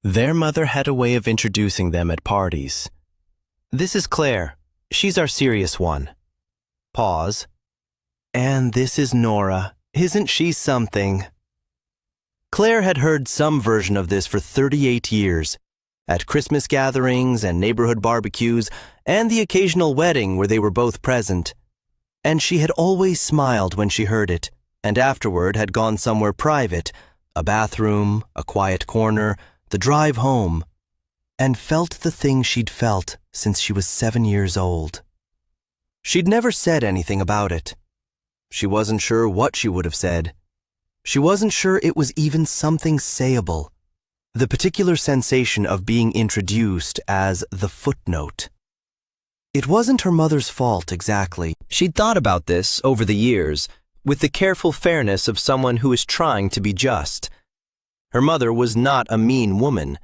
Their mother had a way of introducing them at parties. "This is Claire. She's our serious one." Pause. "And this is Nora. Isn't she something?" Claire had heard some version of this for 38 years, at Christmas gatherings and neighborhood barbecues, and the occasional wedding where they were both present. And she had always smiled when she heard it, and afterward had gone somewhere private, a bathroom, a quiet corner, the drive home, and felt the thing she'd felt since she was 7 years old. She'd never said anything about it. She wasn't sure what she would have said. She wasn't sure it was even something sayable. The particular sensation of being introduced as the footnote. It wasn't her mother's fault exactly. She'd thought about this over the years, with the careful fairness of someone who is trying to be just. Her mother was not a mean woman.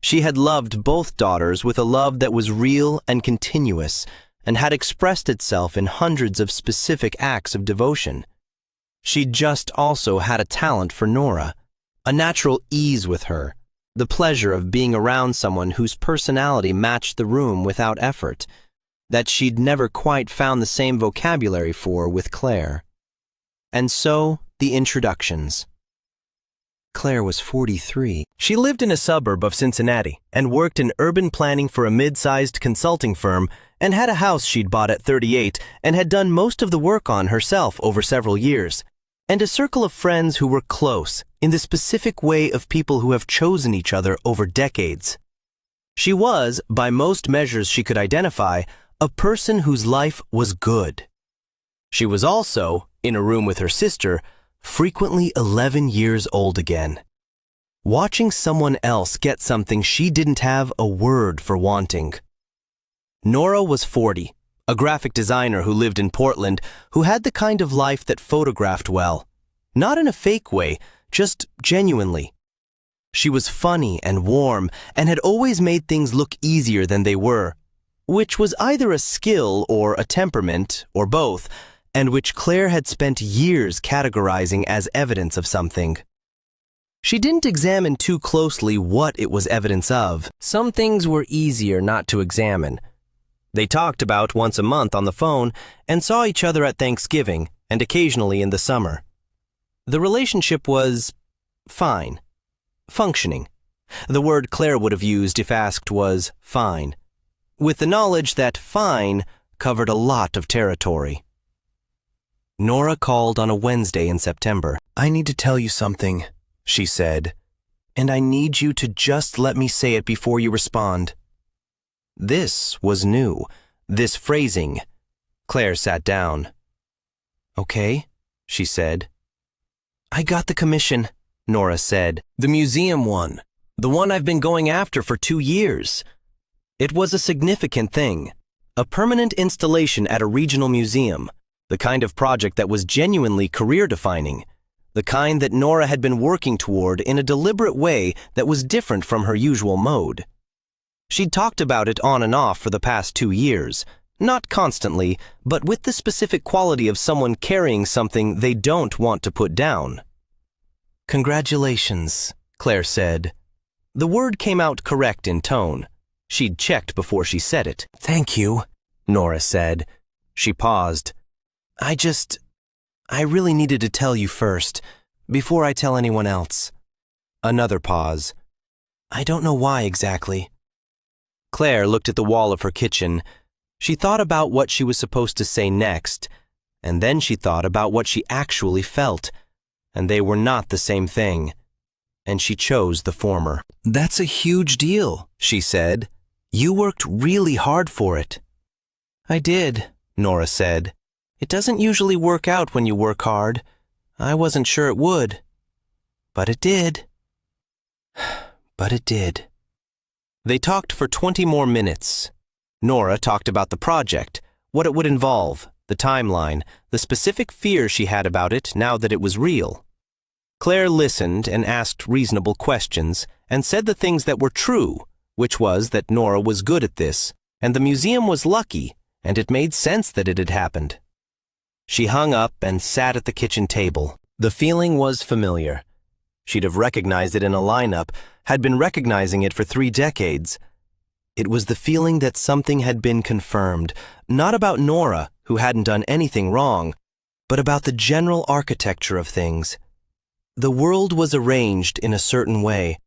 She had loved both daughters with a love that was real and continuous, and had expressed itself in hundreds of specific acts of devotion. She just also had a talent for Nora, a natural ease with her, the pleasure of being around someone whose personality matched the room without effort, that she'd never quite found the same vocabulary for with Claire. And so, the introductions. Claire was 43. She lived in a suburb of Cincinnati and worked in urban planning for a mid-sized consulting firm and had a house she'd bought at 38 and had done most of the work on herself over several years, and a circle of friends who were close in the specific way of people who have chosen each other over decades. She was, by most measures she could identify, a person whose life was good. She was also, in a room with her sister, frequently 11 years old again, watching someone else get something she didn't have a word for wanting. Nora was 40, a graphic designer who lived in Portland, who had the kind of life that photographed well. Not in a fake way, just genuinely. She was funny and warm and had always made things look easier than they were, which was either a skill or a temperament, or both, and which Claire had spent years categorizing as evidence of something. She didn't examine too closely what it was evidence of. Some things were easier not to examine. They talked about once a month on the phone and saw each other at Thanksgiving and occasionally in the summer. The relationship was fine, functioning. The word Claire would have used if asked was fine, with the knowledge that fine covered a lot of territory. Nora called on a Wednesday in September. "I need to tell you something," she said, "and I need you to just let me say it before you respond." This was new, this phrasing. Claire sat down. "Okay," she said. "I got the commission," Nora said. "The museum one. The one I've been going after for 2 years. It was a significant thing. A permanent installation at a regional museum. The kind of project that was genuinely career-defining. The kind that Nora had been working toward in a deliberate way that was different from her usual mode. She'd talked about it on and off for the past 2 years, not constantly, but with the specific quality of someone carrying something they don't want to put down. "Congratulations," Claire said. The word came out correct in tone. She'd checked before she said it. "Thank you," Nora said. She paused. I really needed to tell you first, before I tell anyone else." Another pause. "I don't know why exactly." Claire looked at the wall of her kitchen. She thought about what she was supposed to say next, and then she thought about what she actually felt, and they were not the same thing, and she chose the former. "That's a huge deal," she said. "You worked really hard for it." "I did," Nora said. "It doesn't usually work out when you work hard. I wasn't sure it would. But it did." But it did. They talked for 20 more minutes. Nora talked about the project, what it would involve, the timeline, the specific fear she had about it now that it was real. Claire listened and asked reasonable questions and said the things that were true, which was that Nora was good at this, and the museum was lucky, and it made sense that it had happened. She hung up and sat at the kitchen table. The feeling was familiar. She'd have recognized it in a lineup, had been recognizing it for 3 decades. It was the feeling that something had been confirmed, not about Nora, who hadn't done anything wrong, but about the general architecture of things. The world was arranged in a certain way,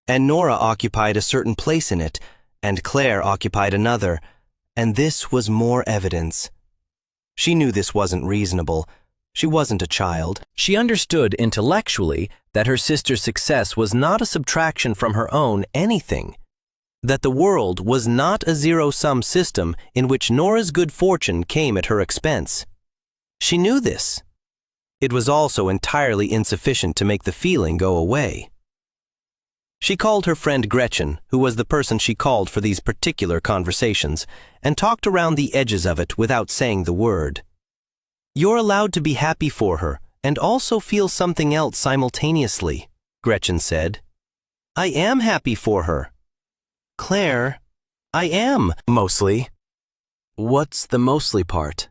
and Nora occupied a certain place in it, and Claire occupied another, and this was more evidence. She knew this wasn't reasonable. She wasn't a child. She understood intellectually that her sister's success was not a subtraction from her own anything, that the world was not a zero-sum system in which Nora's good fortune came at her expense. She knew this. It was also entirely insufficient to make the feeling go away. She called her friend Gretchen, who was the person she called for these particular conversations, and talked around the edges of it without saying the word. "You're allowed to be happy for her and also feel something else simultaneously," Gretchen said. "I am happy for her." "Claire, I am, mostly." What's the mostly part?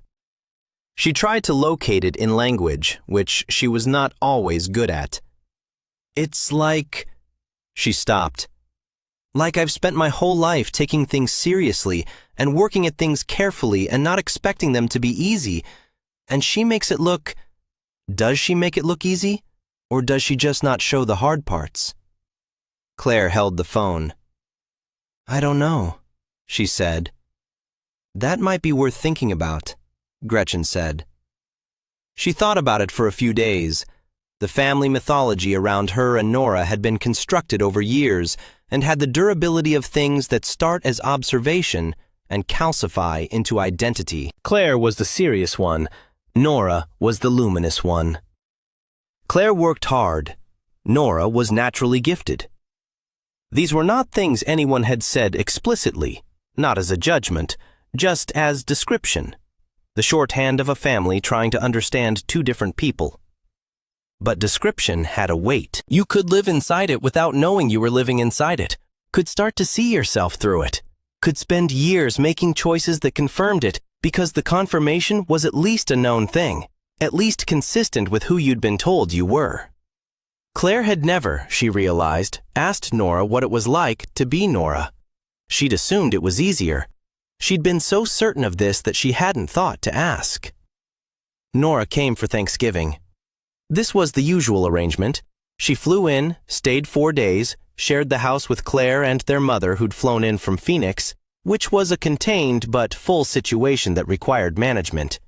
She tried to locate it in language, which she was not always good at. "It's like..." She stopped. "Like I've spent my whole life taking things seriously and working at things carefully and not expecting them to be easy, and she makes it look..." Does she make it look easy, or does she just not show the hard parts? Claire held the phone. "I don't know," she said. "That might be worth thinking about," Gretchen said. She thought about it for a few days. The family mythology around her and Nora had been constructed over years and had the durability of things that start as observation and calcify into identity. Claire was the serious one. Nora was the luminous one. Claire worked hard. Nora was naturally gifted. These were not things anyone had said explicitly, not as a judgment, just as description, the shorthand of a family trying to understand 2 different people. But description had a weight. You could live inside it without knowing you were living inside it, could start to see yourself through it, could spend years making choices that confirmed it because the confirmation was at least a known thing, at least consistent with who you'd been told you were. Claire had never, she realized, asked Nora what it was like to be Nora. She'd assumed it was easier. She'd been so certain of this that she hadn't thought to ask. Nora came for Thanksgiving. This was the usual arrangement. She flew in, stayed 4 days, shared the house with Claire and their mother who'd flown in from Phoenix, which was a contained but full situation that required management.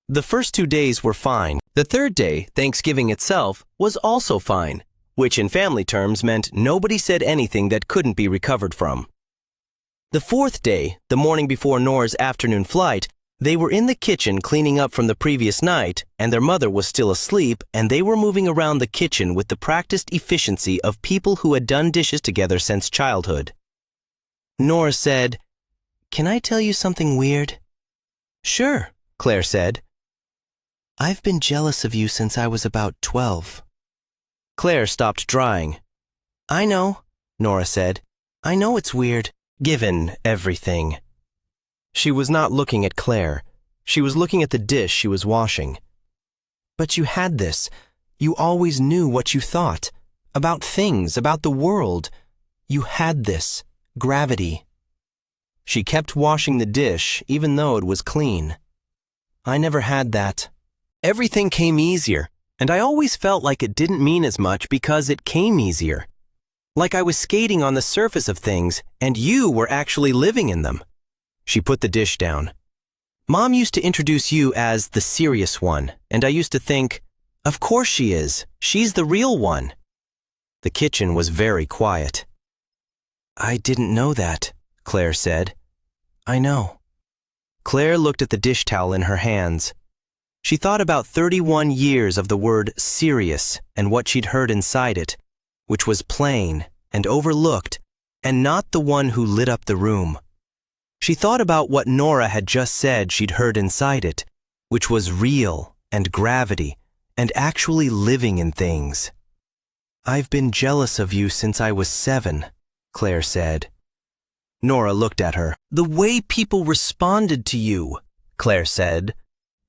The first 2 days were fine. The 3rd day, Thanksgiving itself, was also fine, which in family terms meant nobody said anything that couldn't be recovered from. The 4th day, the morning before Nora's afternoon flight, they were in the kitchen cleaning up from the previous night, and their mother was still asleep, and they were moving around the kitchen with the practiced efficiency of people who had done dishes together since childhood. Nora said, "Can I tell you something weird?" "Sure," Claire said. "I've been jealous of you since I was about 12. Claire stopped drying. "I know," Nora said. "I know it's weird, given everything." She was not looking at Claire. She was looking at the dish she was washing. "But you had this. You always knew what you thought. About things, about the world. You had this. Gravity." She kept washing the dish, even though it was clean. "I never had that. Everything came easier, and I always felt like it didn't mean as much because it came easier. Like I was skating on the surface of things, and you were actually living in them." She put the dish down. "Mom used to introduce you as the serious one, and I used to think, of course she is. She's the real one." The kitchen was very quiet. "I didn't know that," Claire said. "I know." Claire looked at the dish towel in her hands. She thought about 31 years of the word serious and what she'd heard inside it, which was plain and overlooked and not the one who lit up the room. She thought about what Nora had just said she'd heard inside it, which was real and gravity and actually living in things. "I've been jealous of you since I was 7, Claire said. Nora looked at her. "The way people responded to you," Claire said.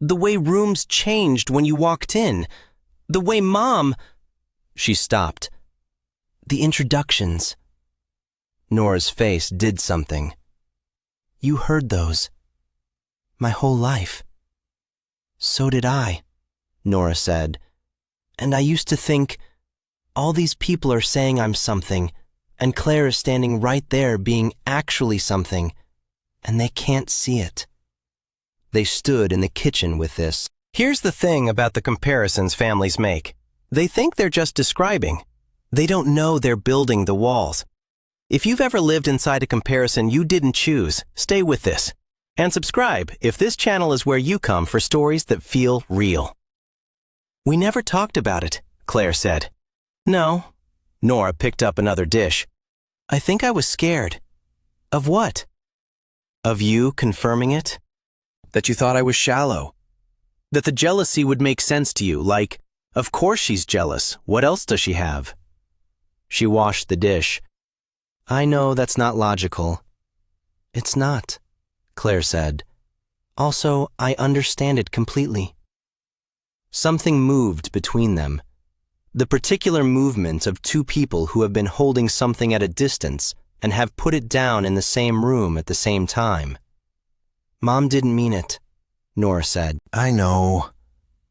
"The way rooms changed when you walked in. The way Mom..." She stopped. The introductions. Nora's face did something. You heard those. My whole life. So did I, Nora said. And I used to think, all these people are saying I'm something, and Claire is standing right there being actually something, and they can't see it. They stood in the kitchen with this. Here's the thing about the comparisons families make. They think they're just describing. They don't know they're building the walls. If you've ever lived inside a comparison you didn't choose, stay with this. And subscribe if this channel is where you come for stories that feel real. We never talked about it, Claire said. No. Nora picked up another dish. I think I was scared. Of what? Of you confirming it? That you thought I was shallow. That the jealousy would make sense to you, like, of course she's jealous. What else does she have? She washed the dish. I know that's not logical. It's not, Claire said. Also, I understand it completely. Something moved between them. The particular movement of two people who have been holding something at a distance and have put it down in the same room at the same time. Mom didn't mean it, Nora said. I know.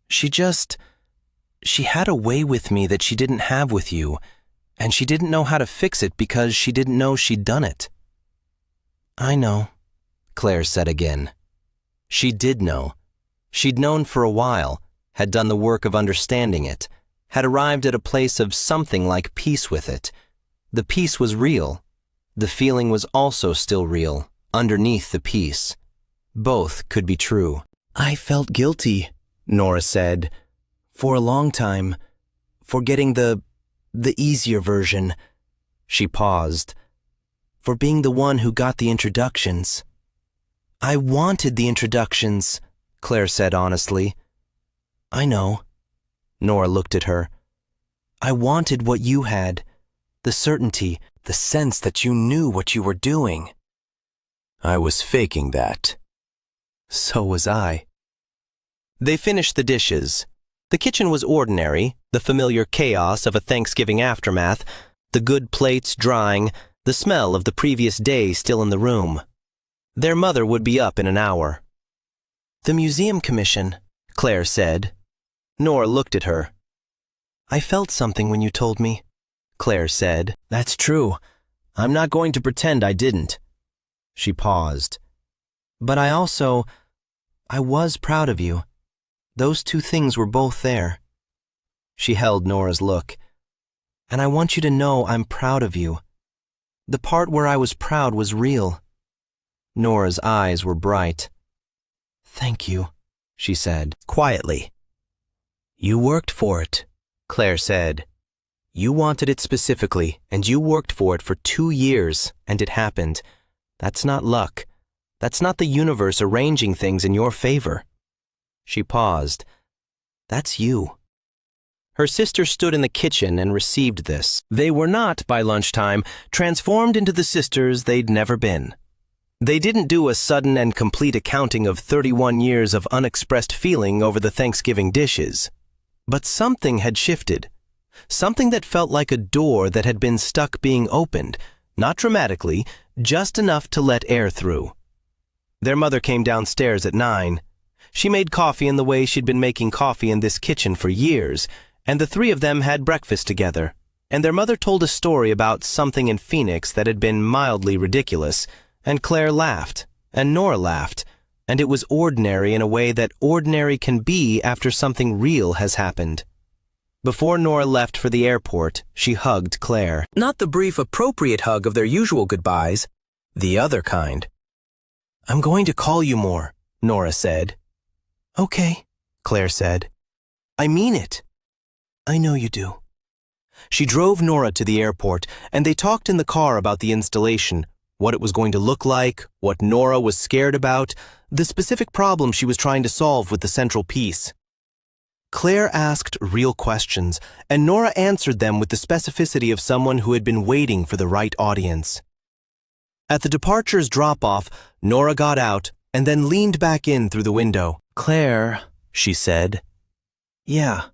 She had a way with me that she didn't have with you, and she didn't know how to fix it because she didn't know she'd done it. I know, Claire said again. She did know. She'd known for a while, had done the work of understanding it, had arrived at a place of something like peace with it. The peace was real. The feeling was also still real, underneath the peace. Both could be true. I felt guilty, Nora said, for a long time, for getting the easier version. She paused. For being the one who got the introductions. I wanted the introductions, Claire said honestly. I know. Nora looked at her. I wanted what you had, the certainty, the sense that you knew what you were doing. I was faking that. So was I. They finished the dishes. The kitchen was ordinary, the familiar chaos of a Thanksgiving aftermath, the good plates drying, the smell of the previous day still in the room. Their mother would be up in an hour. The museum commission, Claire said. Nora looked at her. I felt something when you told me, Claire said. That's true. I'm not going to pretend I didn't. She paused. But I was proud of you. Those two things were both there. She held Nora's look. And I want you to know I'm proud of you. The part where I was proud was real. Nora's eyes were bright. Thank you, she said, quietly. You worked for it, Claire said. You wanted it specifically, and you worked for it for 2 years, and it happened. That's not luck. That's not the universe arranging things in your favor. She paused. That's you. Her sister stood in the kitchen and received this. They were not, by lunchtime, transformed into the sisters they'd never been. They didn't do a sudden and complete accounting of 31 years of unexpressed feeling over the Thanksgiving dishes. But something had shifted. Something that felt like a door that had been stuck being opened, not dramatically, just enough to let air through. Their mother came downstairs at 9. She made coffee in the way she'd been making coffee in this kitchen for years, and the three of them had breakfast together, and their mother told a story about something in Phoenix that had been mildly ridiculous, and Claire laughed, and Nora laughed, and it was ordinary in a way that ordinary can be after something real has happened. Before Nora left for the airport, she hugged Claire. Not the brief, appropriate hug of their usual goodbyes, the other kind. I'm going to call you more, Nora said. Okay, Claire said. I mean it. I know you do. She drove Nora to the airport, and they talked in the car about the installation, what it was going to look like, what Nora was scared about, the specific problem she was trying to solve with the central piece. Claire asked real questions, and Nora answered them with the specificity of someone who had been waiting for the right audience. At the departure's drop-off, Nora got out and then leaned back in through the window. Claire, she said. Yeah.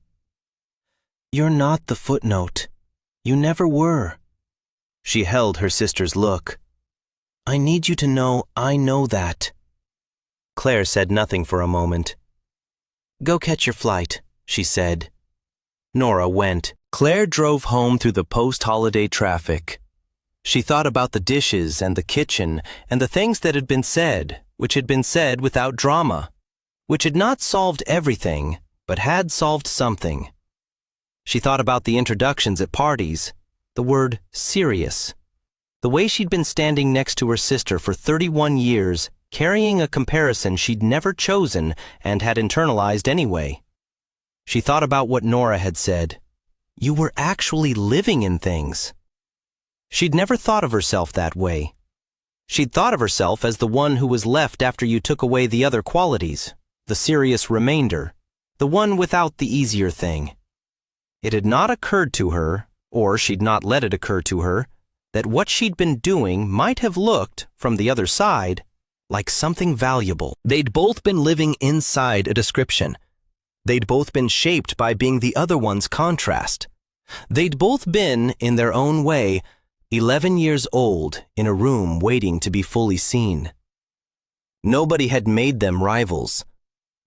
You're not the footnote. You never were. She held her sister's look. I need you to know I know that. Claire said nothing for a moment. Go catch your flight, she said. Nora went. Claire drove home through the post-holiday traffic. She thought about the dishes and the kitchen and the things that had been said, which had been said without drama, which had not solved everything, but had solved something. She thought about the introductions at parties, the word serious, the way she'd been standing next to her sister for 31 years, carrying a comparison she'd never chosen and had internalized anyway. She thought about what Nora had said. You were actually living in things. She'd never thought of herself that way. She'd thought of herself as the one who was left after you took away the other qualities, the serious remainder, the one without the easier thing. It had not occurred to her, or she'd not let it occur to her, that what she'd been doing might have looked, from the other side, like something valuable. They'd both been living inside a description. They'd both been shaped by being the other one's contrast. They'd both been, in their own way, 11 years old in a room waiting to be fully seen. Nobody had made them rivals.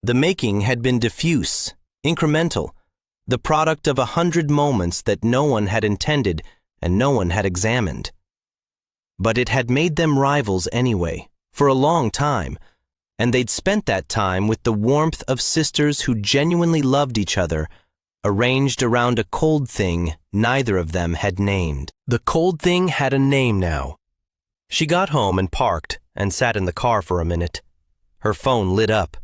The making had been diffuse, incremental, the product of 100 moments that no one had intended and no one had examined. But it had made them rivals anyway, for a long time, and they'd spent that time with the warmth of sisters who genuinely loved each other, arranged around a cold thing neither of them had named. The cold thing had a name now. She got home and parked and sat in the car for a minute. Her phone lit up.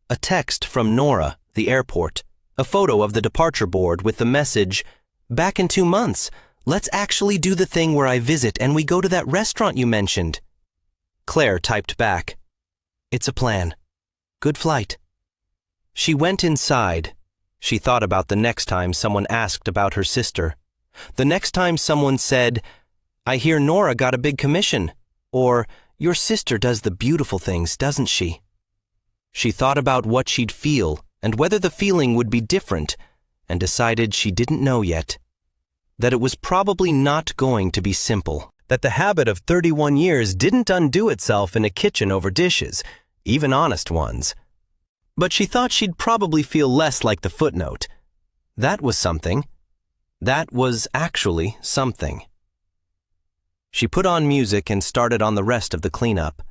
A text from Nora, the airport, a photo of the departure board with the message, "Back in 2 months. Let's actually do the thing where I visit and we go to that restaurant you mentioned." Claire typed back, "It's a plan. Good flight." She went inside. She thought about the next time someone asked about her sister. The next time someone said, "I hear Nora got a big commission," or, "Your sister does the beautiful things, doesn't she?" She thought about what she'd feel and whether the feeling would be different, and decided she didn't know yet. That it was probably not going to be simple. That the habit of 31 years didn't undo itself in a kitchen over dishes, even honest ones. But she thought she'd probably feel less like the footnote. That was something. That was actually something. She put on music and started on the rest of the cleanup,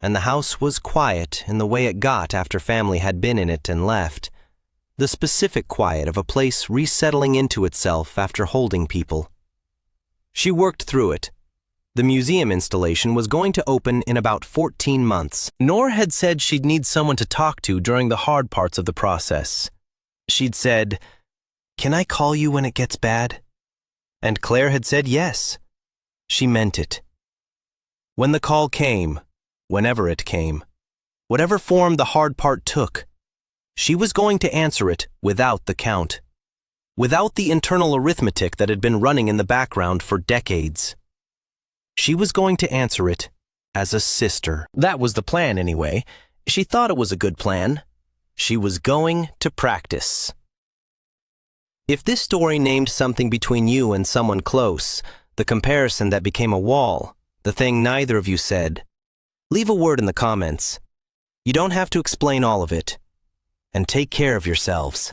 and the house was quiet in the way it got after family had been in it and left. The specific quiet of a place resettling into itself after holding people. She worked through it. The museum installation was going to open in about 14 months. Nora had said she'd need someone to talk to during the hard parts of the process. She'd said, "Can I call you when it gets bad?" And Claire had said yes. She meant it. When the call came, whenever it came, whatever form the hard part took, she was going to answer it without the count, without the internal arithmetic that had been running in the background for decades. She was going to answer it as a sister. That was the plan anyway. She thought it was a good plan. She was going to practice. If this story named something between you and someone close, the comparison that became a wall, the thing neither of you said, leave a word in the comments. You don't have to explain all of it. And take care of yourselves.